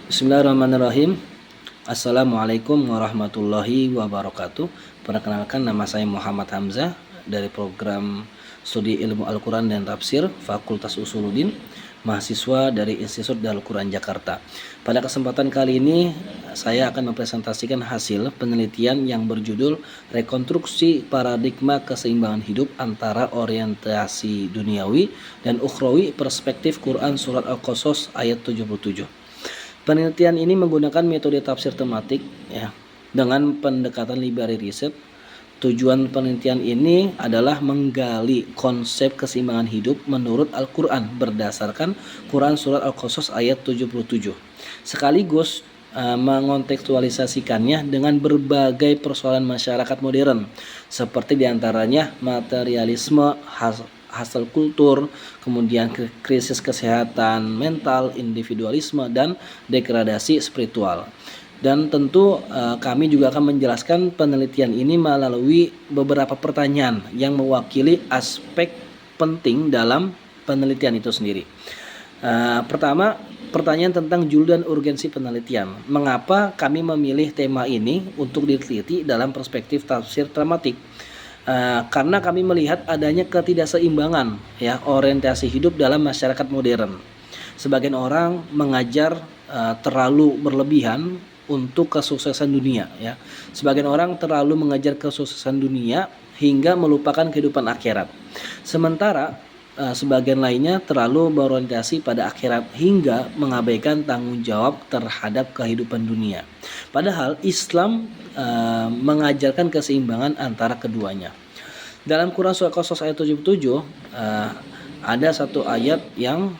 Bismillahirrahmanirrahim. Assalamualaikum warahmatullahi wabarakatuh. Perkenalkan, nama saya Muhammad Hamzah dari program Studi Ilmu Al-Quran dan Tafsir Fakultas Usuluddin, mahasiswa dari Institut Al-Quran Jakarta. Pada kesempatan kali ini saya akan mempresentasikan hasil penelitian yang berjudul Rekonstruksi Paradigma Keseimbangan Hidup Antara Orientasi Duniawi dan Ukhrawi Perspektif Quran Surat Al-Qasas ayat 77. Penelitian ini menggunakan metode tafsir tematik ya, dengan pendekatan library research. Tujuan penelitian ini adalah menggali konsep keseimbangan hidup menurut Al-Quran berdasarkan Quran Surat Al-Qasas ayat 77. Sekaligus mengontekstualisasikannya dengan berbagai persoalan masyarakat modern, seperti diantaranya materialisme, hasil kultur, kemudian krisis kesehatan mental, individualisme, dan degradasi spiritual. Dan tentu kami juga akan menjelaskan penelitian ini melalui beberapa pertanyaan yang mewakili aspek penting dalam penelitian itu sendiri. Pertama, pertanyaan tentang judul dan urgensi penelitian. Mengapa kami memilih tema ini untuk diteliti dalam perspektif tafsir tematik? Karena kami melihat adanya ketidakseimbangan ya orientasi hidup dalam masyarakat modern. Sebagian orang mengajar terlalu berlebihan untuk kesuksesan dunia ya. Sebagian orang terlalu mengajar kesuksesan dunia hingga melupakan kehidupan akhirat. Sementara sebagian lainnya terlalu berorientasi pada akhirat hingga mengabaikan tanggung jawab terhadap kehidupan dunia. Padahal Islam mengajarkan keseimbangan antara keduanya. Dalam Quran Surah Al-Qasas ayat 77 ada satu ayat yang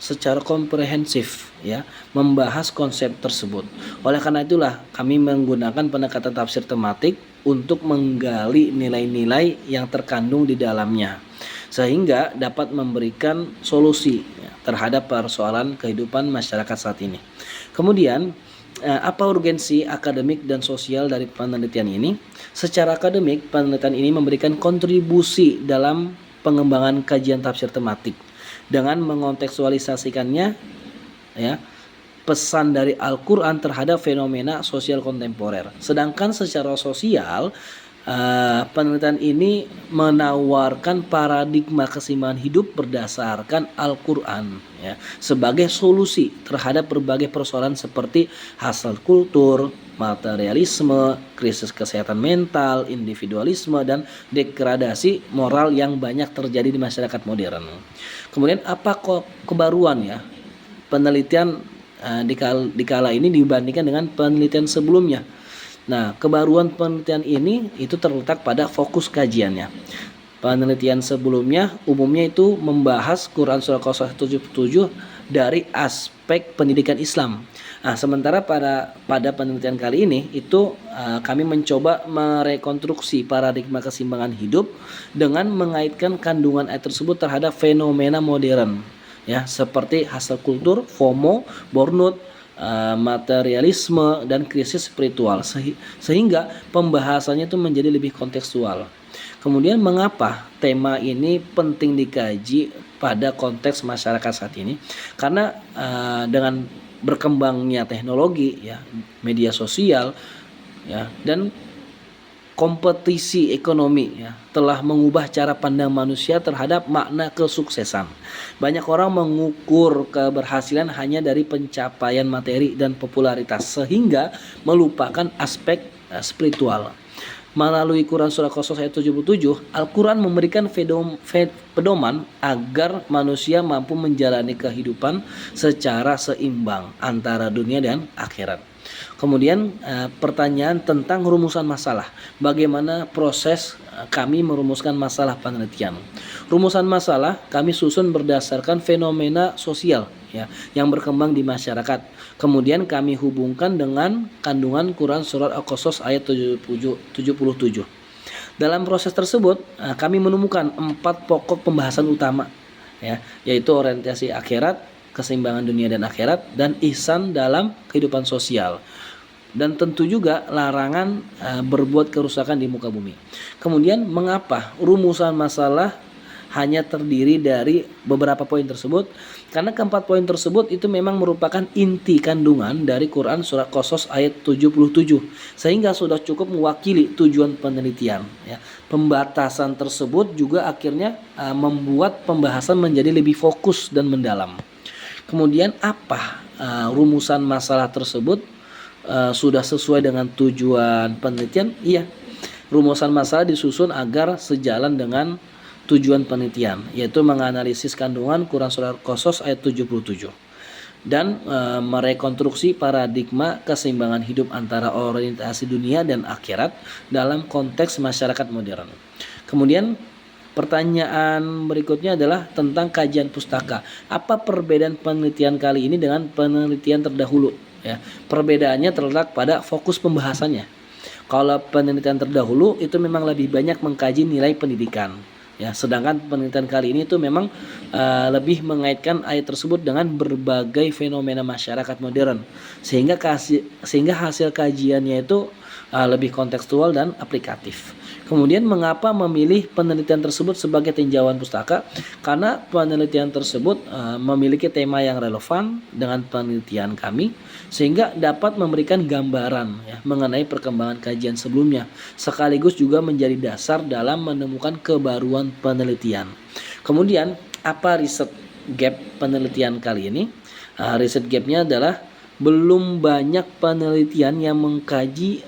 secara komprehensif ya membahas konsep tersebut. Oleh karena itulah kami menggunakan pendekatan tafsir tematik untuk menggali nilai-nilai yang terkandung di dalamnya sehingga dapat memberikan solusi ya, terhadap persoalan kehidupan masyarakat saat ini. Kemudian apa urgensi akademik dan sosial dari penelitian ini? Secara akademik, penelitian ini memberikan kontribusi dalam pengembangan kajian tafsir tematik dengan mengontekstualisasikannya ya pesan dari Al-Quran terhadap fenomena sosial kontemporer. Sedangkan secara sosial, penelitian ini menawarkan paradigma keseimbangan hidup berdasarkan Al-Quran ya, sebagai solusi terhadap berbagai persoalan seperti hasil kultur, materialisme, krisis kesehatan mental, individualisme, dan degradasi moral yang banyak terjadi di masyarakat modern. Kemudian apa kebaruan ya penelitian di kala ini dibandingkan dengan penelitian sebelumnya? Nah, kebaruan penelitian ini itu terletak pada fokus kajiannya. Penelitian sebelumnya umumnya itu membahas Quran Surah Al-Qasas 77 dari aspek pendidikan Islam. Nah, sementara pada penelitian kali ini itu kami mencoba merekonstruksi paradigma keseimbangan hidup dengan mengaitkan kandungan ayat tersebut terhadap fenomena modern ya, seperti hasil kultur, FOMO, burnout, materialisme, dan krisis spiritual sehingga pembahasannya itu menjadi lebih kontekstual. Kemudian mengapa tema ini penting dikaji pada konteks masyarakat saat ini? Karena dengan berkembangnya teknologi ya, media sosial ya, dan kompetisi ekonomi ya, telah mengubah cara pandang manusia terhadap makna kesuksesan. Banyak orang mengukur keberhasilan hanya dari pencapaian materi dan popularitas sehingga melupakan aspek spiritual. Melalui Quran Surah Al-Qasas ayat 77, Al-Quran memberikan pedoman agar manusia mampu menjalani kehidupan secara seimbang antara dunia dan akhirat. Kemudian pertanyaan tentang rumusan masalah. Bagaimana proses kami merumuskan masalah penelitian? Rumusan masalah kami susun berdasarkan fenomena sosial ya yang berkembang di masyarakat. Kemudian kami hubungkan dengan kandungan Quran Surat Al-Qasas ayat 77. Dalam proses tersebut kami menemukan 4 pokok pembahasan utama ya, yaitu orientasi akhirat, keseimbangan dunia dan akhirat, dan ihsan dalam kehidupan sosial. Dan tentu juga larangan berbuat kerusakan di muka bumi. Kemudian mengapa rumusan masalah hanya terdiri dari beberapa poin tersebut, karena keempat poin tersebut itu memang merupakan inti kandungan dari Quran surat Qasas ayat 77, sehingga sudah cukup mewakili tujuan penelitian ya. Pembatasan tersebut juga akhirnya membuat pembahasan menjadi lebih fokus dan mendalam. Kemudian apa rumusan masalah tersebut sudah sesuai dengan tujuan penelitian? Iya, rumusan masalah disusun agar sejalan dengan tujuan penelitian, yaitu menganalisis kandungan Quran surat Qasas ayat 77 dan merekonstruksi paradigma keseimbangan hidup antara orientasi dunia dan akhirat dalam konteks masyarakat modern. Kemudian pertanyaan berikutnya adalah tentang kajian pustaka. Apa perbedaan penelitian kali ini dengan penelitian terdahulu? Ya, perbedaannya terletak pada fokus pembahasannya. Kalau penelitian terdahulu itu memang lebih banyak mengkaji nilai pendidikan. Ya, sedangkan penelitian kali ini itu memang lebih mengaitkan ayat tersebut dengan berbagai fenomena masyarakat modern, sehingga hasil kajiannya itu lebih kontekstual dan aplikatif. Kemudian mengapa memilih penelitian tersebut sebagai tinjauan pustaka? Karena penelitian tersebut memiliki tema yang relevan dengan penelitian kami, sehingga dapat memberikan gambaran ya, mengenai perkembangan kajian sebelumnya, sekaligus juga menjadi dasar dalam menemukan kebaruan penelitian. Kemudian apa riset gap penelitian kali ini? Riset gapnya adalah belum banyak penelitian yang mengkaji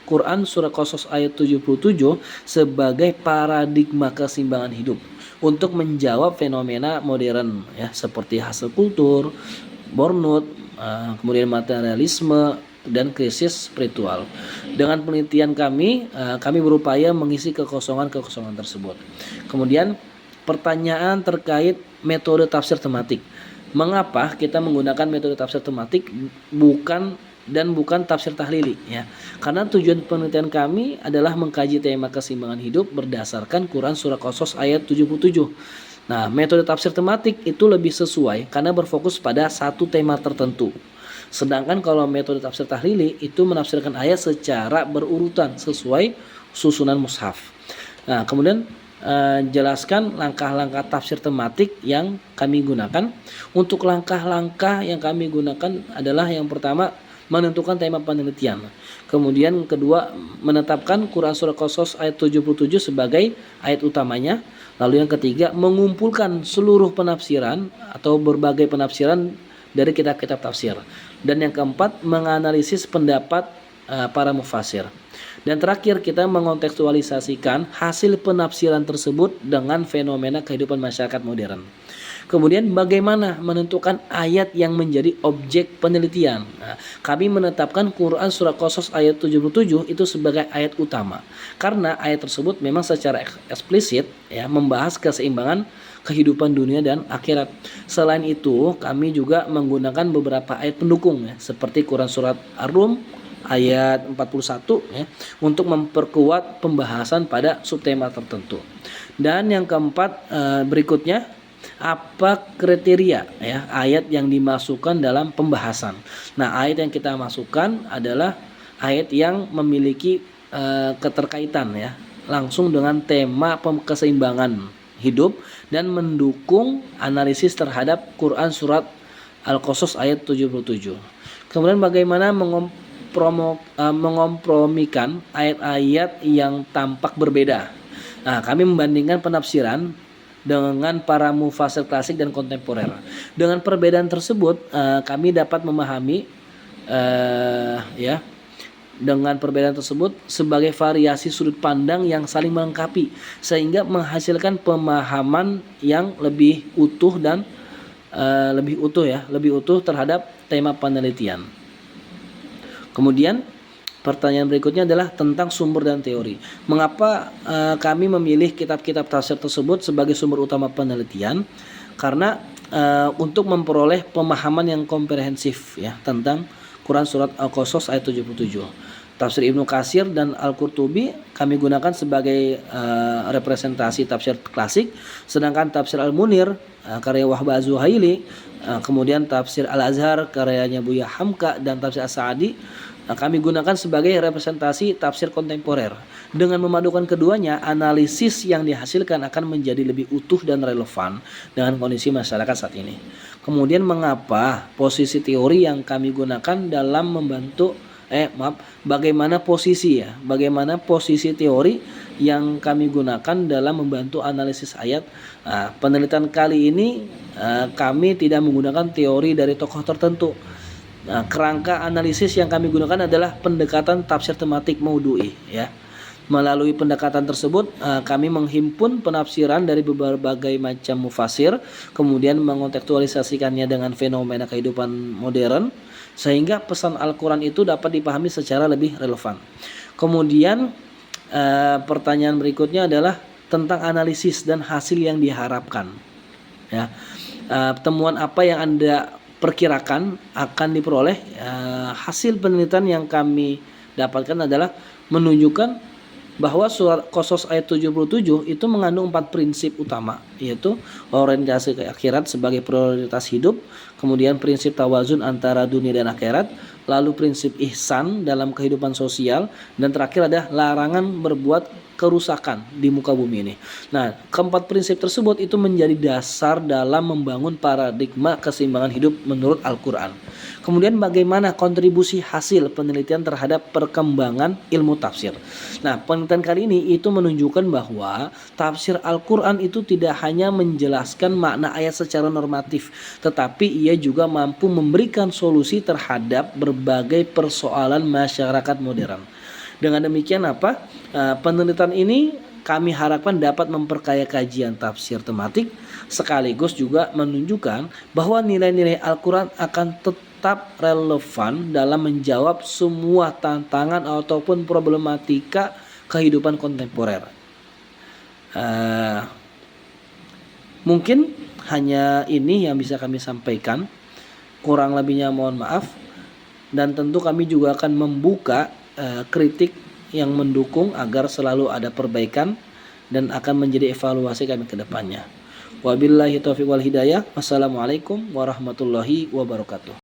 Quran surah Qasas ayat 77 sebagai paradigma keseimbangan hidup untuk menjawab fenomena modern ya, seperti hasil kultur, burnout, kemudian materialisme dan krisis spiritual. Dengan penelitian kami berupaya mengisi kekosongan tersebut. Kemudian pertanyaan terkait metode tafsir tematik. Mengapa kita menggunakan metode tafsir tematik bukan tafsir tahlili ya? Karena tujuan penelitian kami adalah mengkaji tema keseimbangan hidup berdasarkan Quran surah Qasas ayat 77. Nah, metode tafsir tematik itu lebih sesuai karena berfokus pada satu tema tertentu. Sedangkan kalau metode tafsir tahlili itu menafsirkan ayat secara berurutan sesuai susunan mushaf. Nah, kemudian jelaskan langkah-langkah tafsir tematik yang kami gunakan. Untuk langkah-langkah yang kami gunakan adalah yang pertama, menentukan tema penelitian. Kemudian kedua, menetapkan Quran surah Qasas ayat 77 sebagai ayat utamanya. Lalu yang ketiga, mengumpulkan seluruh penafsiran atau berbagai penafsiran dari kitab-kitab tafsir. Dan yang keempat, menganalisis pendapat para mufasir. Dan terakhir, kita mengontekstualisasikan hasil penafsiran tersebut dengan fenomena kehidupan masyarakat modern. Kemudian bagaimana menentukan ayat yang menjadi objek penelitian? Nah, kami menetapkan Quran surah Qasas ayat 77 itu sebagai ayat utama. Karena ayat tersebut memang secara eksplisit ya membahas keseimbangan kehidupan dunia dan akhirat. Selain itu, kami juga menggunakan beberapa ayat pendukung ya, seperti Quran surat Ar-Rum ayat 41 ya, untuk memperkuat pembahasan pada subtema tertentu. Dan yang keempat berikutnya, apa kriteria ya ayat yang dimasukkan dalam pembahasan. Nah, ayat yang kita masukkan adalah ayat yang memiliki keterkaitan ya langsung dengan tema keseimbangan hidup dan mendukung analisis terhadap Quran surat Al-Qasas ayat 77. Kemudian bagaimana mengompromikan ayat-ayat yang tampak berbeda. Nah, kami membandingkan penafsiran dengan para mufasir klasik dan kontemporer. Dengan perbedaan tersebut, kami dapat memahami dengan perbedaan tersebut sebagai variasi sudut pandang yang saling melengkapi, sehingga menghasilkan pemahaman yang lebih utuh dan lebih utuh terhadap tema penelitian. Kemudian pertanyaan berikutnya adalah tentang sumber dan teori. Mengapa kami memilih kitab-kitab tafsir tersebut sebagai sumber utama penelitian? Karena untuk memperoleh pemahaman yang komprehensif ya tentang Quran surat Al-Qasas ayat 77. Tafsir Ibnu Katsir dan Al-Qurtubi kami gunakan sebagai representasi tafsir klasik, sedangkan tafsir Al-Munir karya Wahbah Az-Zuhaili, kemudian tafsir Al-Azhar karyanya Buya Hamka dan tafsir As-Sa'di kami gunakan sebagai representasi tafsir kontemporer. Dengan memadukan keduanya, analisis yang dihasilkan akan menjadi lebih utuh dan relevan dengan kondisi masyarakat saat ini. Kemudian mengapa posisi teori yang kami gunakan dalam membantu bagaimana posisi teori yang kami gunakan dalam membantu analisis ayat. Penelitian kali ini kami tidak menggunakan teori dari tokoh tertentu. Kerangka analisis yang kami gunakan adalah pendekatan tafsir tematik maudhu'i, ya. Melalui pendekatan tersebut kami menghimpun penafsiran dari berbagai macam mufasir, kemudian mengontekstualisasikannya dengan fenomena kehidupan modern sehingga pesan Al-Quran itu dapat dipahami secara lebih relevan. Kemudian pertanyaan berikutnya adalah tentang analisis dan hasil yang diharapkan, ya. Temuan apa yang Anda perkirakan akan diperoleh? Hasil penelitian yang kami dapatkan adalah menunjukkan bahwa surat Qasas ayat 77 itu mengandung 4 prinsip utama, yaitu orientasi ke akhirat sebagai prioritas hidup, kemudian prinsip tawazun antara dunia dan akhirat, lalu prinsip ihsan dalam kehidupan sosial, dan terakhir ada larangan berbuat kerusakan di muka bumi ini. Nah, keempat prinsip tersebut itu menjadi dasar dalam membangun paradigma keseimbangan hidup menurut Al-Quran. Kemudian bagaimana kontribusi hasil penelitian terhadap perkembangan ilmu tafsir. Nah, penelitian kali ini itu menunjukkan bahwa tafsir Al-Quran itu tidak hanya menjelaskan makna ayat secara normatif, tetapi ia juga mampu memberikan solusi terhadap berbagai persoalan masyarakat modern. Dengan demikian penelitian ini kami harapkan dapat memperkaya kajian tafsir tematik sekaligus juga menunjukkan bahwa nilai-nilai Al-Quran akan tetap relevan dalam menjawab semua tantangan ataupun problematika kehidupan kontemporer. Mungkin hanya ini yang bisa kami sampaikan, kurang lebihnya mohon maaf, dan tentu kami juga akan membuka kritik yang mendukung agar selalu ada perbaikan dan akan menjadi evaluasi kami ke depannya. Wabillahi taufiq wal hidayah. Wassalamualaikum warahmatullahi wabarakatuh.